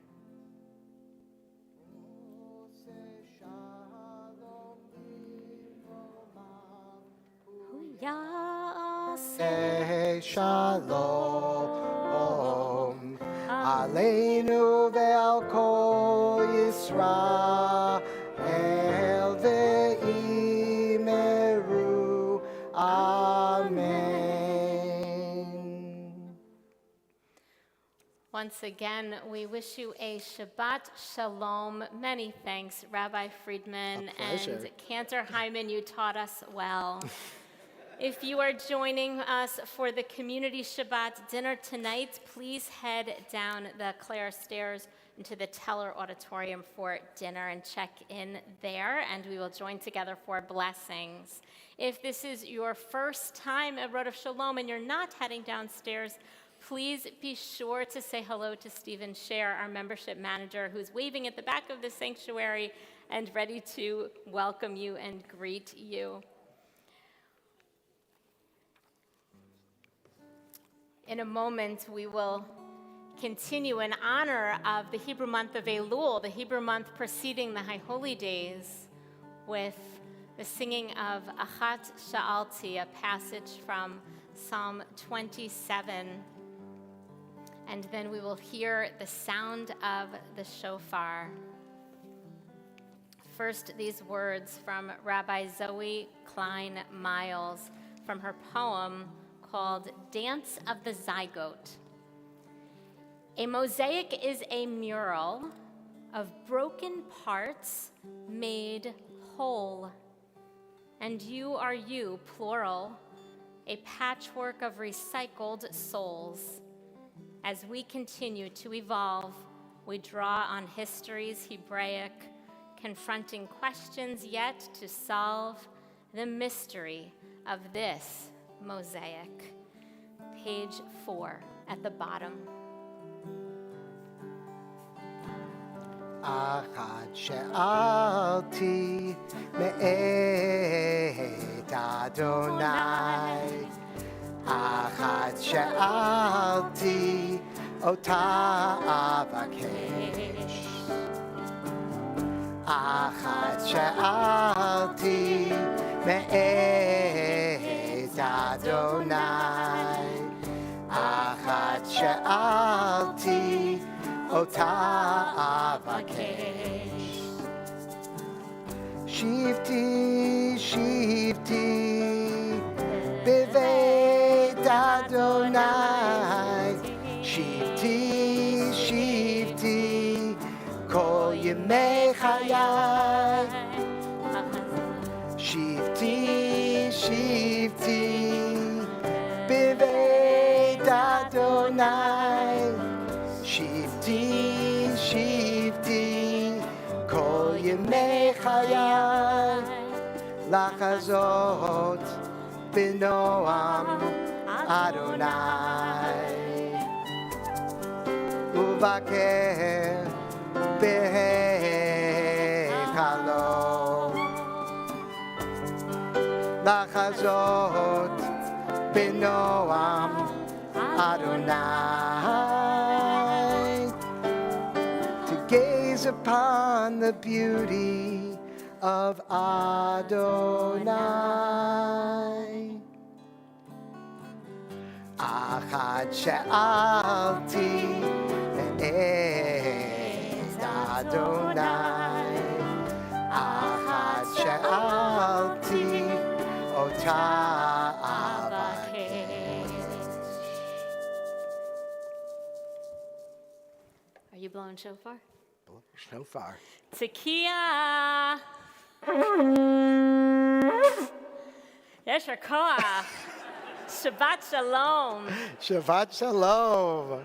Say shalom aleinu ve'al kol Yisrael ve'imeru amen. Once again, we wish you a Shabbat Shalom. Many thanks, Rabbi Friedman and Cantor Hyman. You taught us well. If you are joining us for the Community Shabbat dinner tonight, please head down the Clare stairs into the Teller Auditorium for dinner and check in there, and we will join together for blessings. If this is your first time at Road of Shalom and you're not heading downstairs, please be sure to say hello to Stephen Scher, our membership manager, who's waving at the back of the sanctuary and ready to welcome you and greet you. In a moment, we will continue in honor of the Hebrew month of Elul, the Hebrew month preceding the High Holy Days, with the singing of Achat Sha'alti, a passage from Psalm 27. And then we will hear the sound of the shofar. First, these words from Rabbi Zoe Klein Miles from her poem called Dance of the Zygote. A mosaic is a mural of broken parts made whole. And you are you, plural, a patchwork of recycled souls. As we continue to evolve, we draw on history's Hebraic, confronting questions yet to solve the mystery of this mosaic. Page 4 at the bottom. Achat she'alti me'et Adonai. Achat she'alti ota avakesh. Achat she'alti me'et Adonai. Achat she'alti ota avakesh. Shivti, shivti, beveit Adonai. Shivti, shivti, kol yemei chayai. Shivti, shivti, beveit Adonai. Shivti, shivti, kol yemei chayai. Lachazot b'noam Adonai. Uvaker b'hekalo. Lachazot b'noam Adonai. To gaze upon the beauty of Adonai. Achat she'alti me'et Adonai. Achat she'alti ota avakesh. Are you blowing shofar? So far. Tekiah. Yesher koach. Shabbat shalom. Shabbat shalom.